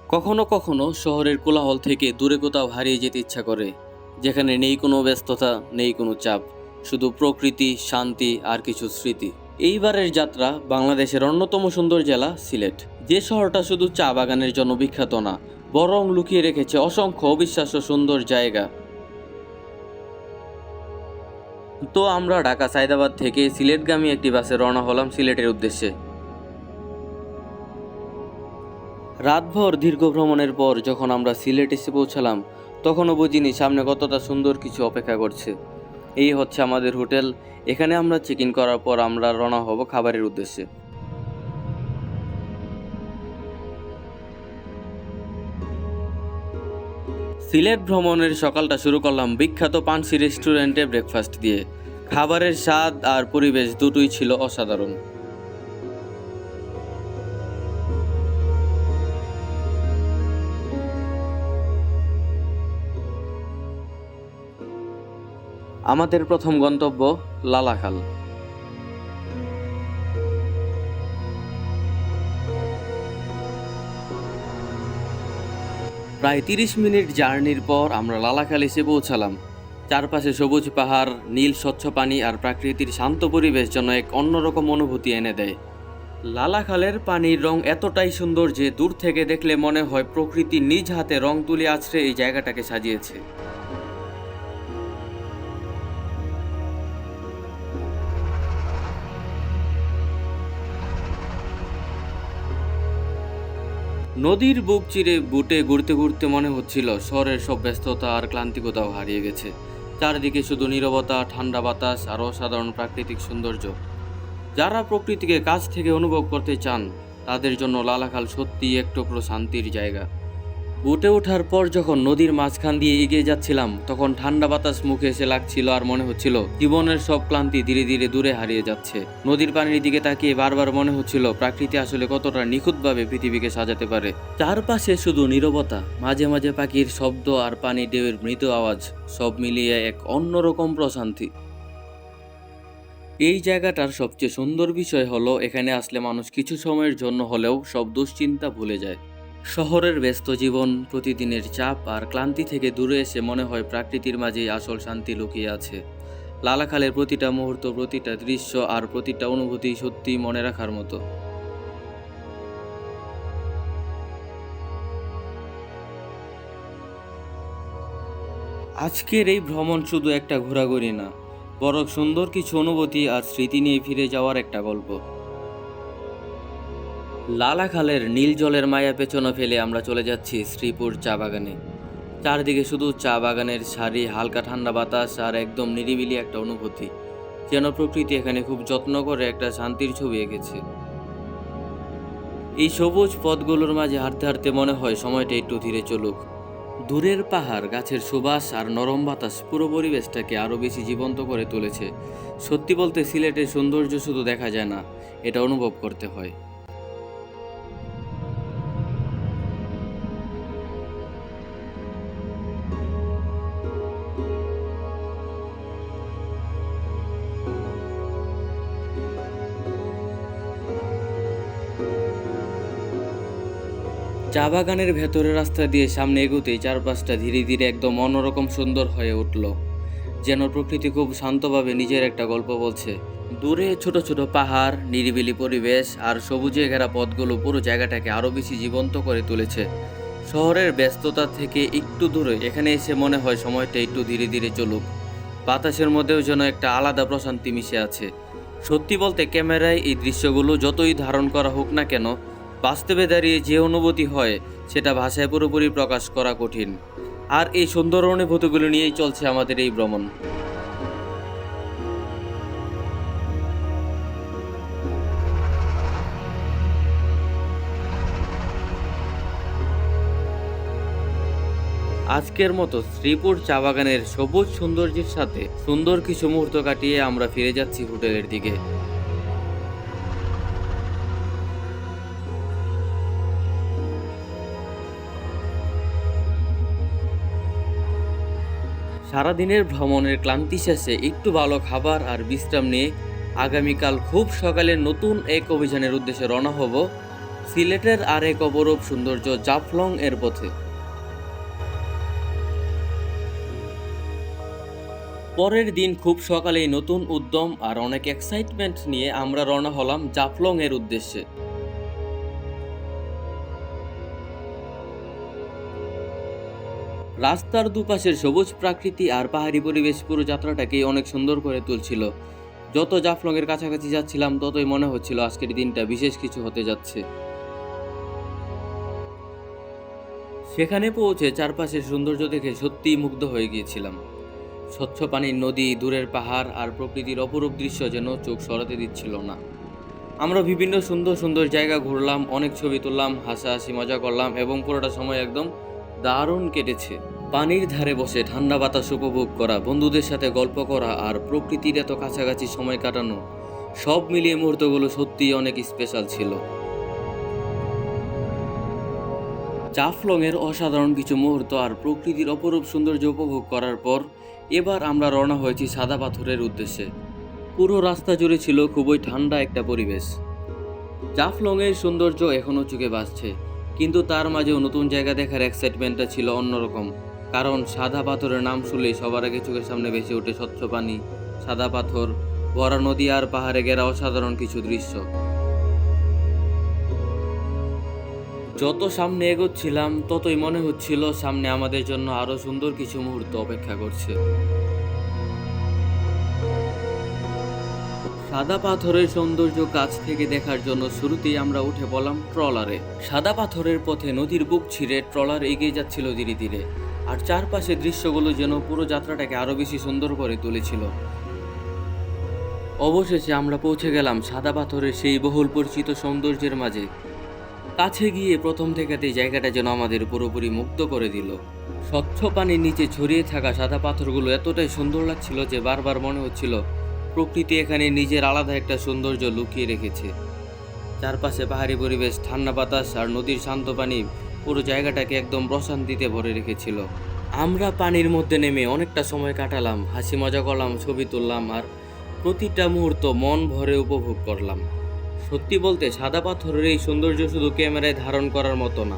কখনো কখনো শহরের কোলাহল থেকে দূরে কোথাও হারিয়ে যেতে ইচ্ছা করে, যেখানে নেই কোনো ব্যস্ততা, নেই কোনো চাপ, শুধু প্রকৃতি, শান্তি আর কিছু স্মৃতি। এইবারের যাত্রা বাংলাদেশের অন্যতম সুন্দর জেলা সিলেট, যে শহরটা শুধু চা বাগানের জন্য বিখ্যাত না, বরং লুকিয়ে রেখেছে অসংখ্য অবিশ্বাস্য সুন্দর জায়গা। তো আমরা ঢাকা সায়দাবাদ থেকে সিলেটগামী একটি বাসে রওনা হলাম সিলেটের উদ্দেশ্যে। রাতভর দীর্ঘ ভ্রমণের পর যখন আমরা সিলেট এসে পৌঁছালাম, তখনও বুঝিনি সামনে কতটা সুন্দর কিছু অপেক্ষা করছে। এই হচ্ছে আমাদের হোটেল। এখানে আমরা চেক ইন করার পর আমরা রওনা হব খাবারের উদ্দেশ্যে। সিলেট ভ্রমণের সকালটা শুরু করলাম বিখ্যাত পানসি রেস্টুরেন্টে ব্রেকফাস্ট দিয়ে। খাবারের স্বাদ আর পরিবেশ দুটোই ছিল অসাধারণ। আমাদের প্রথম গন্তব্য লালাখাল। প্রায় 30 মিনিট জার্নির পর আমরা লালাখাল এসে পৌঁছালাম। চারপাশে সবুজ পাহাড়, নীল স্বচ্ছ পানি আর প্রাকৃতির শান্ত পরিবেশ যেন এক অন্যরকম অনুভূতি এনে দেয়। লালাখালের পানির রং এতটাই সুন্দর যে দূর থেকে দেখলে মনে হয় প্রকৃতি নিজ হাতে রং তুলি আছড়ে এই জায়গাটাকে সাজিয়েছে। নদীর বুক চিরে বুটে ঘুরতে ঘুরতে মনে হচ্ছিল শহরের সব ব্যস্ততা আর ক্লান্তি কোথাও হারিয়ে গেছে। চারদিকে শুধু নীরবতা, ঠান্ডা বাতাস আর অসাধারণ প্রাকৃতিক সৌন্দর্য। যারা প্রকৃতিকে কাছ থেকে অনুভব করতে চান, তাদের জন্য লালাখাল সত্যিই এক টুকরো শান্তির জায়গা। বুটে ওঠার পর যখন নদীর মাঝখান দিয়ে এগিয়ে যাচ্ছিলাম, তখন ঠান্ডা বাতাস মুখে এসে লাগছিল আর মনে হচ্ছিল জীবনের সব ক্লান্তি ধীরে ধীরে দূরে হারিয়ে যাচ্ছে। নদীর পানির দিকে তাকিয়ে বারবার মনে হচ্ছিল প্রকৃতি আসলে কতটা নিখুঁতভাবে পৃথিবীকে সাজাতে পারে। চারপাশে শুধু নীরবতা, মাঝে মাঝে পাখির শব্দ আর পানি ঢেউয়ের মৃদু আওয়াজ, সব মিলিয়ে এক অন্যরকম প্রশান্তি। এই জায়গাটার সবচেয়ে সুন্দর বিষয় হলো এখানে আসলে মানুষ কিছু সময়ের জন্য হলেও সব দুশ্চিন্তা ভুলে যায়। শহরের ব্যস্ত জীবন, প্রতিদিনের চাপ আর ক্লান্তি থেকে দূরে এসে মনে হয় প্রকৃতির মাঝেই আসল শান্তি লুকিয়ে আছে। লালাখালের প্রতিটা মুহূর্ত, প্রতিটা দৃশ্য আর প্রতিটা অনুভূতি সত্যিই মনে রাখার মতো। আজকের এই ভ্রমণ শুধু একটা ঘোরাঘুরি না, বরং সুন্দর কিছু অনুভূতি আর স্মৃতি নিয়ে ফিরে যাওয়ার একটা গল্প। লালাখালের নীল জলের মায়া পেছনে ফেলে আমরা চলে যাচ্ছি শ্রীপুর চা বাগানে। চারদিকে শুধু চা বাগানের সারি, হালকা ঠান্ডা বাতাস আর একদম নিরিবিলি একটা অনুভূতি, যেন প্রকৃতি এখানে খুব যত্ন করে একটা শান্তির ছবি এঁকেছে। এই সবুজ পথগুলোর মাঝে হাঁটতে হাঁটতে মনে হয় সময়টা একটু ধীরে চলুক। দূরের পাহাড়, গাছের সুবাস আর নরম বাতাস পুরো পরিবেশটাকে আরও বেশি জীবন্ত করে তুলেছে। সত্যি বলতে সিলেটের সৌন্দর্য শুধু দেখা যায় না, এটা অনুভব করতে হয়। চা বাগানের ভেতরের রাস্তা দিয়ে সামনে এগোতেই চারপাশটা ধীরে ধীরে একদম অন্যরকম সুন্দর হয়ে উঠল, যেন প্রকৃতি খুব শান্তভাবে নিজের একটা গল্প বলছে। দূরে ছোট ছোট পাহাড়, নিরিবিলি পরিবেশ আর সবুজে ঘেরা পথগুলো পুরো জায়গাটাকে আরও বেশি জীবন্ত করে তুলেছে। শহরের ব্যস্ততা থেকে একটু দূরে এখানে এসে মনে হয় সময়টা একটু ধীরে ধীরে চলুক। বাতাসের মধ্যেও যেন একটা আলাদা প্রশান্তি মিশে আছে। সত্যি বলতে ক্যামেরায় এই দৃশ্যগুলো যতই ধারণ করা হোক না কেন, বাস্তবে দাঁড়িয়ে যে অনুভূতি হয় সেটা ভাষায় পুরোপুরি প্রকাশ করা কঠিন। আর এই সুন্দর অনুভূতিগুলো নিয়েই চলছে আমাদের এই ভ্রমণ। আজকের মতো শ্রীপুর চা বাগানের সবুজ সৌন্দর্যের সাথে সুন্দর কিছু মুহূর্ত কাটিয়ে আমরা ফিরে যাচ্ছি হোটেলের দিকে। সারাদিনের ভ্রমণের ক্লান্তি শেষে একটু ভালো খাবার আর বিশ্রাম নিয়ে আগামীকাল খুব সকালে নতুন এক অভিযানের উদ্দেশ্যে রওনা হব সিলেটের আরেক অপরূপ সৌন্দর্য জাফলং এর পথে। পরের দিন খুব সকালেই নতুন উদ্যম আর অনেক এক্সাইটমেন্ট নিয়ে আমরা রওনা হলাম জাফলং এর উদ্দেশ্যে। রাস্তার দুপাশের সবুজ প্রাকৃতি আর পাহাড়ি পরিবেশ পুরো যাত্রাটাকেই অনেক সুন্দর করে তুলছিল। যত জাফলং এর কাছাকাছি যাচ্ছিলাম ততই মনে হচ্ছিল আজকের দিনটা বিশেষ কিছু হতে যাচ্ছে। সেখানে পৌঁছে চারপাশের সৌন্দর্য দেখে সত্যিই মুগ্ধ হয়ে গিয়েছিলাম। স্বচ্ছ পানির নদী, দূরের পাহাড় আর প্রকৃতির অপরূপ দৃশ্য যেন চোখ সরাতে দিচ্ছিল না। আমরা বিভিন্ন সুন্দর সুন্দর জায়গা ঘুরলাম, অনেক ছবি তুললাম, হাসাহাসি মজা করলাম এবং পুরোটা সময় একদম দারুণ কেটেছে। পানির ধারে বসে ঠান্ডা বাতাস উপভোগ করা, বন্ধুদের সাথে গল্প করা আর প্রকৃতির এত কাছাকাছি সময় কাটানো, সব মিলিয়ে মুহূর্তগুলো সত্যিই অনেক স্পেশাল ছিল। জাফলং এর অসাধারণ কিছু মুহূর্ত আর প্রকৃতির অপরূপ সৌন্দর্য উপভোগ করার পর এবার আমরা রওনা হয়েছি সাদা পাথরের উদ্দেশ্যে। পুরো রাস্তা জুড়ে ছিল খুবই ঠান্ডা একটা পরিবেশ। জাফলং এর সৌন্দর্য এখনও চোখে ভাসছে, কিন্তু তার মাঝেও নতুন জায়গা দেখার এক্সাইটমেন্টটা ছিল অন্যরকম। কারণ সাদা পাথরের নাম শুনলেই সবার আগে চোখের সামনে ভেসে ওঠে স্বচ্ছ পানি, সাদা পাথর, ভরা নদী আর পাহাড়ে ঘেরা অসাধারণ কিছু দৃশ্য। যত সামনে এগোচ্ছিলাম ততই মনে হচ্ছিল সামনে আমাদের জন্য আরো সুন্দর কিছু মুহূর্ত অপেক্ষা করছে। সাদা পাথরের সৌন্দর্য কাছ থেকে দেখার জন্য শুরুতেই আমরা উঠে পড়লাম ট্রলারে। সাদা পাথরের পথে নদীর বুক ছিঁড়ে ট্রলার এগিয়ে যাচ্ছিল ধীরে ধীরে, আর চারপাশের দৃশ্যগুলো যেন পুরো যাত্রাটাকে আরো বেশি সুন্দর করে তুলেছিল। অবশেষে আমরা পৌঁছে গেলাম সাদা পাথরের সেই বহুল পরিচিত সৌন্দর্যের মাঝে। কাছে গিয়ে প্রথম থেকেতেই জায়গাটা যেন আমাদের পুরোপুরি মুক্ত করে দিল। স্বচ্ছ পানির নিচে ছড়িয়ে থাকা সাদা পাথরগুলো এতটাই সুন্দর লাগছিল যে বারবার মনে হচ্ছিল প্রকৃতি এখানে নিজের আলাদা একটা সৌন্দর্য লুকিয়ে রেখেছে। চারপাশে পাহাড়ি পরিবেশ, ঠান্ডা বাতাস আর নদীর শান্ত পানি পুরো জায়গাটাকে একদম প্রশান্তিতে ভরে রেখেছিল। আমরা পানির মধ্যে নেমে অনেকটা সময় কাটালাম, হাসি মজা করলাম, ছবি তুললাম আর প্রতিটা মুহূর্ত মন ভরে উপভোগ করলাম। সত্যি বলতে সাদা পাথরের এই সৌন্দর্য শুধু ক্যামেরায় ধারণ করার মতো না,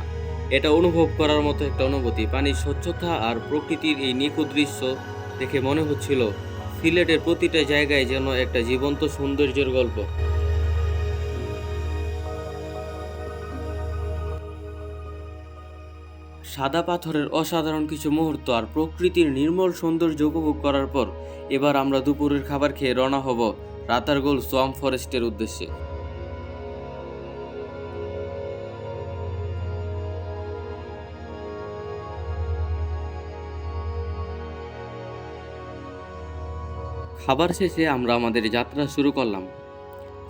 এটা অনুভব করার মতো একটা অনুভূতি। পানির স্বচ্ছতা আর প্রকৃতির এই নিখুঁত দৃশ্য দেখে মনে হচ্ছিল সিলেটের প্রতিটা জায়গায় যেন একটা জীবন্ত সৌন্দর্যের গল্প। সাদা পাথরের অসাধারণ কিছু মুহূর্ত আর প্রকৃতির নির্মল সৌন্দর্য উপভোগ করার পর এবার আমরা দুপুরের খাবার খেয়ে রওনা হব রাতারগুল সোয়াম্প ফরেস্টের উদ্দেশ্যে। খাবার শেষে আমরা আমাদের যাত্রা শুরু করলাম।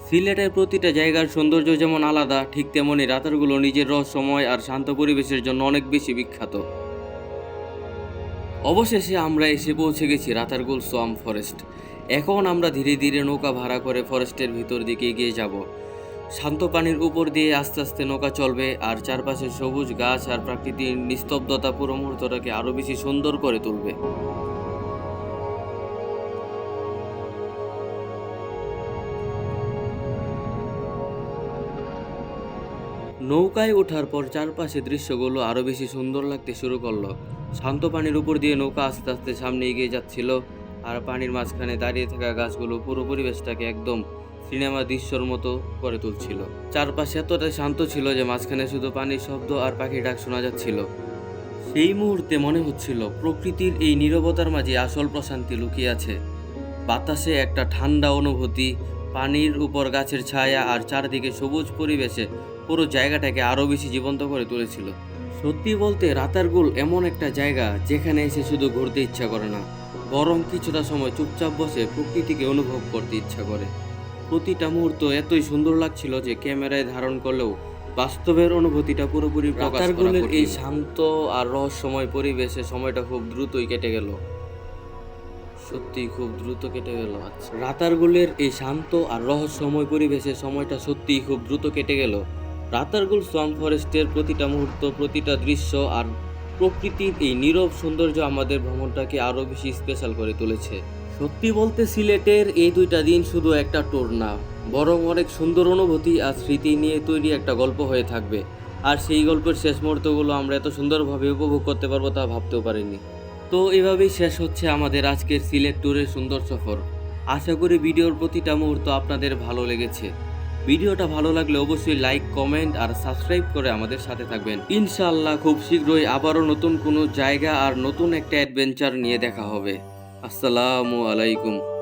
সিলেটের প্রতিটা জায়গার সৌন্দর্য যেমন আলাদা, ঠিক তেমনি রাতারগুলো নিজের রহস্যময় আর শান্ত পরিবেশের জন্য অনেক বেশি বিখ্যাত। অবশেষে আমরা এসে পৌঁছে গেছি রাতারগুল সোয়াম্প ফরেস্ট। এখন আমরা ধীরে ধীরে নৌকা ভাড়া করে ফরেস্টের ভিতর দিকে এগিয়ে যাব। শান্ত পানির উপর দিয়ে আস্তে আস্তে নৌকা চলবে আর চারপাশে সবুজ গাছ আর প্রাকৃতিক নিস্তব্ধতা পুরো মুহূর্তটাকে আরো বেশি সুন্দর করে তুলবে। নৌকায় ওঠার পর চারপাশে দৃশ্যগুলো আরো বেশি সুন্দর লাগতে শুরু করলো। শান্ত পানির উপর দিয়ে নৌকা আস্তে আস্তে সামনে এগিয়ে যাচ্ছিল আর পানির মাঝখানে দাঁড়িয়ে থাকা গাছগুলো পুরো পরিবেশটাকে একদম সিনেমা দৃশ্যর মতো করে তুলছিল। চারপাশে এতটাই শান্ত ছিল যে মাঝখানে শুধু পানির শব্দ আর পাখির ডাক শোনা যাচ্ছিল। সেই মুহূর্তে মনে হচ্ছিল প্রকৃতির এই নীরবতার মাঝে আসল প্রশান্তি লুকিয়ে আছে। বাতাসে একটা ঠান্ডা অনুভূতি, পানির উপর গাছের ছায়া আর চারদিকে সবুজ পরিবেশে পুরো জায়গাটাকে আরো বেশি জীবন্ত করে তুলেছিল। সত্যি বলতে রাতারগুল এমন একটা জায়গা যেখানে এসে শুধু ঘুরতে ইচ্ছা করে না, বরং কিছুটা সময় চুপচাপ বসে প্রকৃতিকে অনুভব করতে ইচ্ছা করে। প্রতিটা মুহূর্ত এতই সুন্দর লাগছিল যে ক্যামেরায় ধারণ করলেও বাস্তবের অনুভূতিটা পুরোপুরি প্রকাশ করা কঠিন। রাতারগুলের এই শান্ত আর রহস্যময় পরিবেশে সময়টা খুব দ্রুতই কেটে গেল। সত্যি খুব দ্রুত কেটে গেল। রাতারগুলের এই শান্ত আর রহস্যময় পরিবেশে সময়টা সত্যিই খুব দ্রুত কেটে গেল। রাতারগুল সোয়াম্প ফরেস্টের প্রতিটা মুহূর্ত, প্রতিটা দৃশ্য আর প্রকৃতির এই নীরব সৌন্দর্য আমাদের ভ্রমণটাকে আরো বেশি স্পেশাল করে তুলেছে। সত্যি বলতে সিলেটের এই 2টা দিন শুধু একটা ট্যুর না, বরং অনেক সুন্দর অনুভূতি আর স্মৃতি নিয়ে তৈরি একটা গল্প হয়ে থাকবে। আর সেই গল্পের শেষ মুহূর্তগুলো আমরা এত সুন্দরভাবে উপভোগ করতে পারবো তা ভাবতেও পারিনি। তো এভাবেই শেষ হচ্ছে আমাদের আজকের সিলেট ট্যুরের সুন্দর সফর। আশা করি ভিডিওর প্রতিটা মুহূর্ত আপনাদের ভালো লেগেছে। ভিডিওটা ভালো লাগলে অবশ্যই লাইক, কমেন্ট আর সাবস্ক্রাইব করে আমাদের সাথে থাকবেন। ইনশাআল্লাহ খুব শীঘ্রই আবারও নতুন কোনো জায়গা আর নতুন একটা অ্যাডভেঞ্চার নিয়ে দেখা হবে। আসসালামু আলাইকুম।